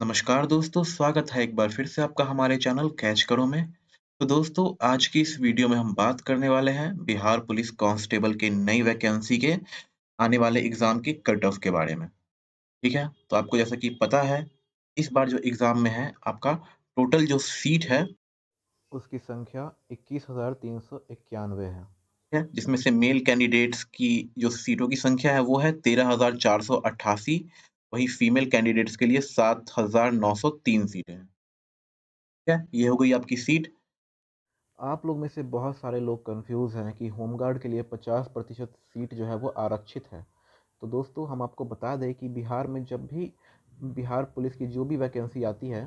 नमस्कार दोस्तों, स्वागत है एक बार फिर से आपका हमारे चैनल कैच करो में। तो दोस्तों, आज की इस वीडियो में हम बात करने वाले हैं बिहार पुलिस कांस्टेबल के नई वैकेंसी के आने वाले एग्जाम की कट ऑफ के बारे में। ठीक है? तो आपको जैसा कि पता है, इस बार जो एग्जाम में है आपका टोटल जो सीट है, उसकी संख्या 21,391 है। जिसमें से मेल कैंडिडेट्स की जो सीटों की संख्या है वो है 13,488। वहीं फीमेल कैंडिडेट्स के लिए 7,903 सीटें हैं। ठीक है? ये हो गई आपकी सीट। आप लोग में से बहुत सारे लोग कंफ्यूज हैं कि होमगार्ड के लिए 50% सीट जो है वो आरक्षित है। तो दोस्तों, हम आपको बता दें कि बिहार में जब भी बिहार पुलिस की जो भी वैकेंसी आती है,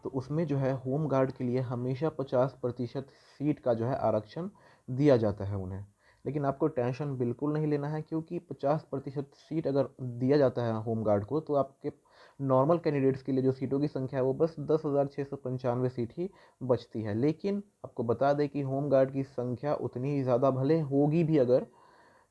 तो उसमें जो है होम गार्ड के लिए हमेशा 50% सीट का जो है आरक्षण दिया जाता है उन्हें। लेकिन आपको टेंशन बिल्कुल नहीं लेना है, क्योंकि 50% सीट अगर दिया जाता है होम गार्ड को, तो आपके नॉर्मल कैंडिडेट्स के लिए जो सीटों की संख्या है वो बस 10,695 सीट ही बचती है। लेकिन आपको बता दें कि होम गार्ड की संख्या उतनी ही ज़्यादा भले होगी भी अगर,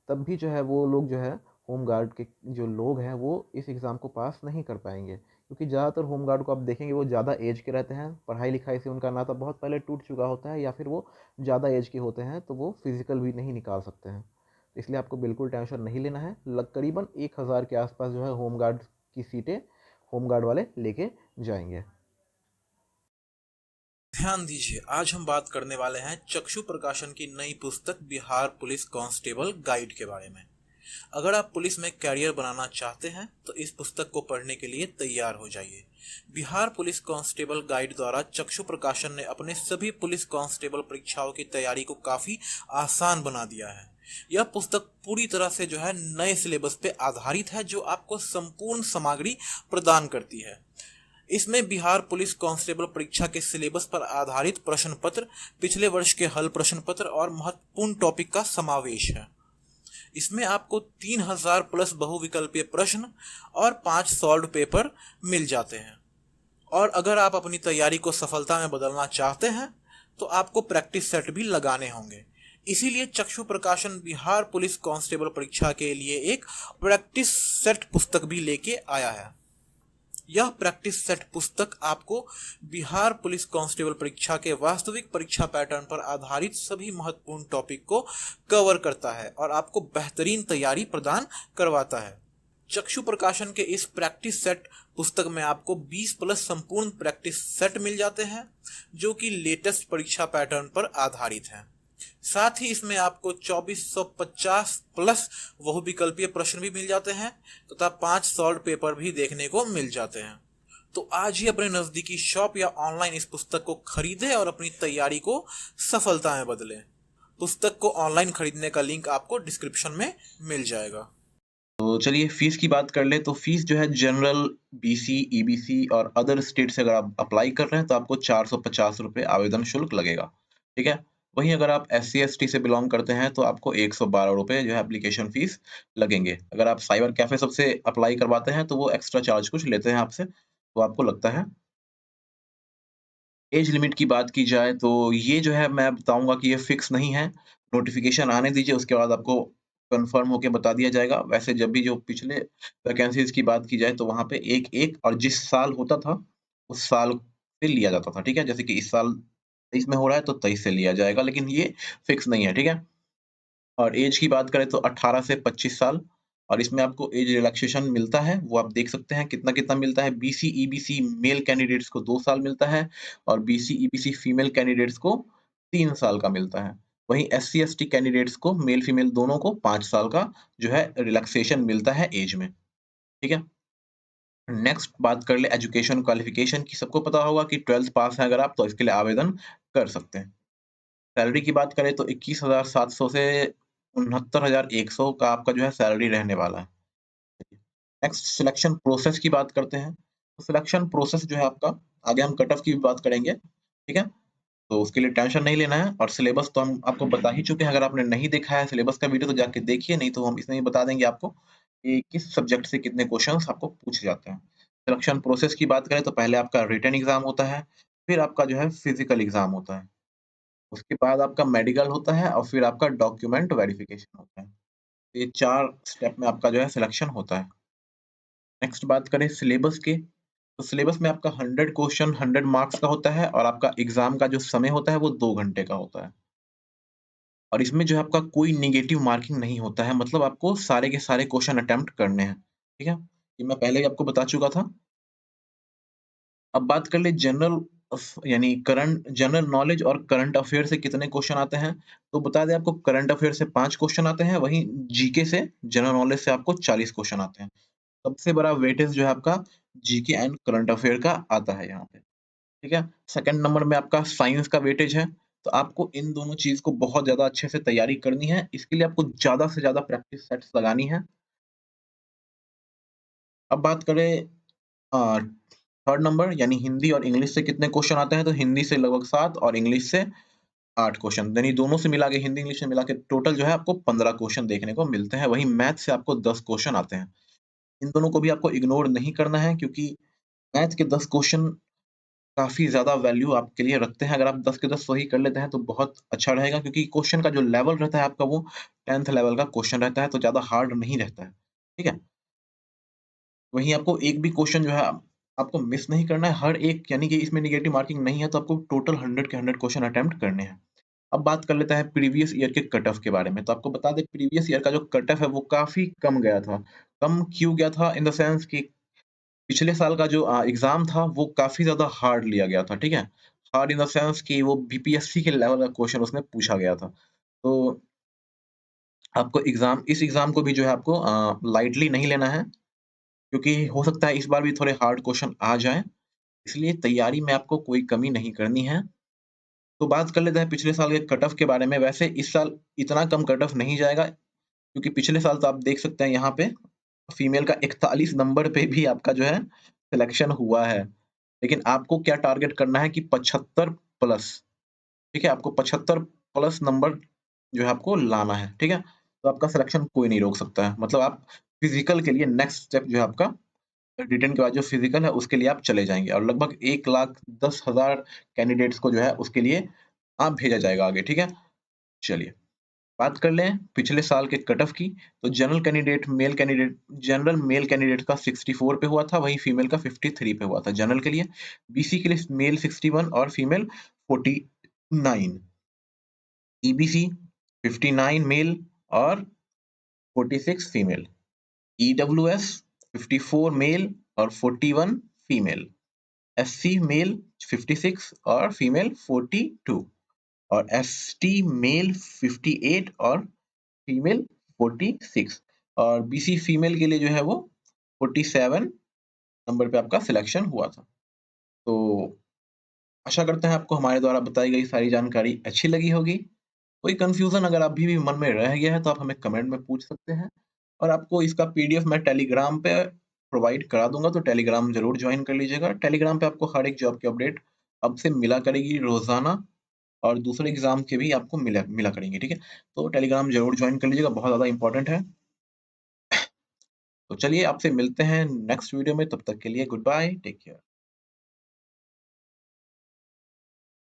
तब भी जो है वो लोग जो है होम गार्ड के जो लोग हैं वो इस एग्ज़ाम को पास नहीं कर पाएंगे, क्योंकि ज़्यादातर होम गार्ड को आप देखेंगे वो ज़्यादा एज के रहते हैं, पढ़ाई लिखाई से उनका नाता बहुत पहले टूट चुका होता है, या फिर वो ज़्यादा एज के होते हैं तो वो फिजिकल भी नहीं निकाल सकते हैं। तो इसलिए आपको बिल्कुल टेंशन नहीं लेना है। करीबन 1,000 के आसपास जो है होम गार्ड की सीटें होम गार्ड वाले लेके जाएंगे। ध्यान दीजिए, आज हम बात करने वाले हैं चक्षु प्रकाशन की नई पुस्तक बिहार पुलिस कांस्टेबल गाइड के बारे में। अगर आप पुलिस में कैरियर बनाना चाहते हैं तो इस पुस्तक को पढ़ने के लिए तैयार हो जाइए। बिहार पुलिस कांस्टेबल गाइड द्वारा चक्षु प्रकाशन ने अपने सभी पुलिस कांस्टेबल परीक्षाओं की तैयारी को काफी आसान बना दिया है। यह पुस्तक पूरी तरह से जो है नए सिलेबस पे आधारित है, जो आपको संपूर्ण सामग्री प्रदान करती है। इसमें बिहार पुलिस कांस्टेबल परीक्षा के सिलेबस पर आधारित प्रश्न पत्र, पिछले वर्ष के हल प्रश्न पत्र और महत्वपूर्ण टॉपिक का समावेश है। इसमें आपको 3,000 प्लस बहुविकल्पीय प्रश्न और 5 सॉल्व पेपर मिल जाते हैं। और अगर आप अपनी तैयारी को सफलता में बदलना चाहते हैं तो आपको प्रैक्टिस सेट भी लगाने होंगे। इसीलिए चक्षु प्रकाशन बिहार पुलिस कांस्टेबल परीक्षा के लिए एक प्रैक्टिस सेट पुस्तक भी लेके आया है। यह प्रैक्टिस सेट पुस्तक आपको बिहार पुलिस कांस्टेबल परीक्षा के वास्तविक परीक्षा पैटर्न पर आधारित सभी महत्वपूर्ण टॉपिक को कवर करता है और आपको बेहतरीन तैयारी प्रदान करवाता है। चक्षु प्रकाशन के इस प्रैक्टिस सेट पुस्तक में आपको 20 प्लस संपूर्ण प्रैक्टिस सेट मिल जाते हैं, जो कि लेटेस्ट परीक्षा पैटर्न पर आधारित हैं। साथ ही इसमें आपको 2450 प्लस बहुविकल्पीय प्रश्न भी मिल जाते हैं तथा 5 सॉल्व पेपर भी देखने को मिल जाते हैं। तो आज ही अपने नजदीकी शॉप या ऑनलाइन इस पुस्तक को खरीदें और अपनी तैयारी को सफलता में बदलें। पुस्तक को ऑनलाइन खरीदने का लिंक आपको डिस्क्रिप्शन में मिल जाएगा। तो चलिए फीस की बात कर लें। तो फीस जो है जनरल, बीसी, ईबीसी और अदर स्टेट से अगर आप अप्लाई कर रहे हैं तो आपको ₹450 आवेदन शुल्क लगेगा। ठीक है? वहीं अगर आप एससी एसटी से बिलॉन्ग करते हैं तो आपको ₹112 जो है एप्लीकेशन फीस लगेंगे। अगर आप साइबर कैफे सबसे अप्लाई करवाते हैं तो वो एक्स्ट्रा चार्ज कुछ लेते हैं आपसे, तो आपको लगता है। एज लिमिट की बात की जाए तो ये जो है मैं बताऊँगा कि ये फिक्स नहीं है। नोटिफ़िकेशन आने दीजिए, उसके बाद आपको कन्फर्म होके बता दिया जाएगा। वैसे जब भी जो पिछले वैकेंसीज़ की बात की जाए तो वहाँ पे 1-1 और जिस साल होता था, उस साल से लिया जाता था, ठीक है? जैसे कि इस साल 23 में हो रहा है तो 23 से लिया जाएगा, लेकिन ये फिक्स नहीं है, ठीक है? और ऐज की बात करें तो 18 से 25 साल और इसमें आपको ऐज रिलैक्सेशन मिलता है, वो आप देख सकते हैं कितना-कितना मिलता है। बीसी, ईबीसी मेल कैंडिडेट्स को 2 साल मिलता है और बीसी, ईबीसी फीमेल कैंडिडेट्स को 3 साल का मिलता है। वहीं एससी, एसटी कैंडिडेट्स को मेल-फीमेल दोनों को 5 साल का जो है रिलैक्सेशन मिलता है ऐज में, ठीक है? नेक्स्ट बात कर ले एजुकेशन क्वालिफिकेशन की। सबको पता होगा कि 12th पास हैं अगर आप तो इसके लिए आवेदन कर सकते हैं। सैलरी की बात करें तो 21,700 से 69,100 का आपका जो है सैलरी रहने वाला है। नेक्स्ट सिलेक्शन प्रोसेस की बात करते हैं। तो सिलेक्शन प्रोसेस जो है आपका, आगे हम कट ऑफ की भी बात करेंगे, ठीक है? तो उसके लिए टेंशन नहीं लेना है और सिलेबस तो हम आपको बता ही चुके हैं। अगर आपने नहीं देखा है सिलेबस का वीडियो तो जाके देखिए, नहीं तो हम इसमें ही बता देंगे आपको कि किस सब्जेक्ट से कितने क्वेश्चंस आपको पूछे जाते हैं। सिलेक्शन प्रोसेस की बात करें तो पहले आपका रिटन एग्ज़ाम होता है, फिर आपका जो है फिज़िकल एग्ज़ाम होता है। उसके बाद आपका मेडिकल होता है और फिर आपका डॉक्यूमेंट वेरिफिकेशन होता है। ये 4 स्टेप में आपका जो है सिलेक्शन होता है। नेक्स्ट बात करें सिलेबस की, तो सिलेबस में आपका 100 क्वेश्चन 100 मार्क्स का होता है और आपका एग्जाम का जो समय होता है वो 2 घंटे का होता है। और इसमें जो है आपका कोई नेगेटिव मार्किंग नहीं होता है, मतलब आपको सारे के सारे क्वेश्चन अटेम्प्ट करने हैं, ठीक है? ये मैं पहले ही आपको बता चुका था। अब बात कर ले यानी करंट जनरल नॉलेज और करंट अफेयर से कितने क्वेश्चन आते हैं, तो बता दें आपको करंट अफेयर से 5 क्वेश्चन आते हैं, वहीं जीके से जनरल नॉलेज से आपको 40 क्वेश्चन आते हैं। सबसे बड़ा वेटेज जो है आपका जीके एंड करंट अफेयर का आता है यहाँ पे, ठीक है? सेकंड नंबर में आपका साइंस का वेटेज है, तो आपको इन दोनों चीज़ को बहुत ज़्यादा अच्छे से तैयारी करनी है, इसके लिए आपको ज़्यादा से ज़्यादा प्रैक्टिस सेट्स लगानी है। अब बात करें अ, थर्ड नंबर यानी हिंदी और इंग्लिश से कितने क्वेश्चन आते हैं, तो हिंदी से लगभग 7 और इंग्लिश से 8 क्वेश्चन, यानी दोनों से मिला के हिंदी इंग्लिश से मिला के टोटल जो है आपको 15 क्वेश्चन देखने को मिलते हैं। वहीं मैथ से आपको 10 क्वेश्चन आते हैं। इन दोनों को भी आपको इग्नोर नहीं करना है, क्योंकि मैथ के 10 क्वेश्चन काफ़ी ज़्यादा वैल्यू आपके लिए रखते हैं। अगर आप 10 के 10 सही कर लेते हैं तो बहुत अच्छा रहेगा, क्योंकि क्वेश्चन का जो लेवल रहता है आपका वो 10th लेवल का क्वेश्चन रहता है, तो ज़्यादा हार्ड नहीं रहता है। ठीक है? वहीं आपको एक भी क्वेश्चन जो है आपको मिस नहीं करना है। हर एक, यानी कि इसमें नेगेटिव मार्किंग नहीं है, तो आपको टोटल 100 के 100 क्वेश्चन अटेम्प्ट करने हैं। अब बात कर लेते हैं प्रीवियस ईयर के कट ऑफ के बारे में। तो आपको बता दें प्रीवियस ईयर का जो कट ऑफ है वो काफ़ी कम गया था। कम क्यों गया था? इन द सेंस कि पिछले साल का जो एग्ज़ाम था वो काफ़ी ज़्यादा हार्ड लिया गया था, ठीक है? हार्ड इन द सेंस कि वो बीपीएससी के लेवल का क्वेश्चन उसमें पूछा गया था। तो आपको इस एग्ज़ाम को भी जो है आपको लाइटली नहीं लेना है, क्योंकि हो सकता है इस बार भी थोड़े हार्ड क्वेश्चन आ जाएँ, इसलिए तैयारी में आपको कोई कमी नहीं करनी है। तो बात कर लेते हैं पिछले साल के कट ऑफ के बारे में। वैसे इस साल इतना कम कट ऑफ नहीं जाएगा, क्योंकि पिछले साल तो आप देख सकते हैं यहाँ पे फीमेल का 41 नंबर पे भी आपका जो है सिलेक्शन हुआ है। लेकिन आपको क्या टारगेट करना है कि 75 प्लस, ठीक है? आपको 75 प्लस नंबर जो है आपको लाना है, ठीक है? तो आपका सिलेक्शन कोई नहीं रोक सकता है। मतलब आप फिजिकल के लिए नेक्स्ट स्टेप जो है आपका रिटन के बाद जो फिजिकल है उसके लिए आप चले जाएँगे, और लगभग 1,10,000 कैंडिडेट्स को जो है उसके लिए भेजा जाएगा आगे, ठीक है? चलिए, बात कर लें पिछले साल के कट ऑफ की। तो जनरल मेल कैंडिडेट का 64 पे हुआ था, वहीं फीमेल का 53 पे हुआ था जनरल के लिए। बीसी के लिए मेल 61 और फीमेल 49। ईबीसी 59 मेल और 46 फीमेल। ईडब्ल्यूएस 54 मेल और 41 फीमेल। एससी मेल 56 और फीमेल 42, और एसटी मेल 58 और फीमेल 46, और बीसी फीमेल के लिए जो है वो 47 नंबर पे आपका सिलेक्शन हुआ था। तो आशा करते हैं आपको हमारे द्वारा बताई गई सारी जानकारी अच्छी लगी होगी। कोई कंफ्यूजन अगर अभी भी मन में रह गया है तो आप हमें कमेंट में पूछ सकते हैं, और आपको इसका पीडीएफ मैं टेलीग्राम पे प्रोवाइड करा दूंगा, तो टेलीग्राम जरूर ज्वाइन कर लीजिएगा। टेलीग्राम पे आपको हर एक जॉब की अपडेट अब से मिला करेगी रोजाना, और दूसरे एग्जाम के भी आपको मिला मिला करेंगे, ठीक है? तो टेलीग्राम जरूर ज्वाइन कर लीजिएगा, बहुत ज्यादा इंपॉर्टेंट है। तो चलिए आपसे मिलते हैं नेक्स्ट वीडियो में, तब तक के लिए गुड बाय, टेक केयर।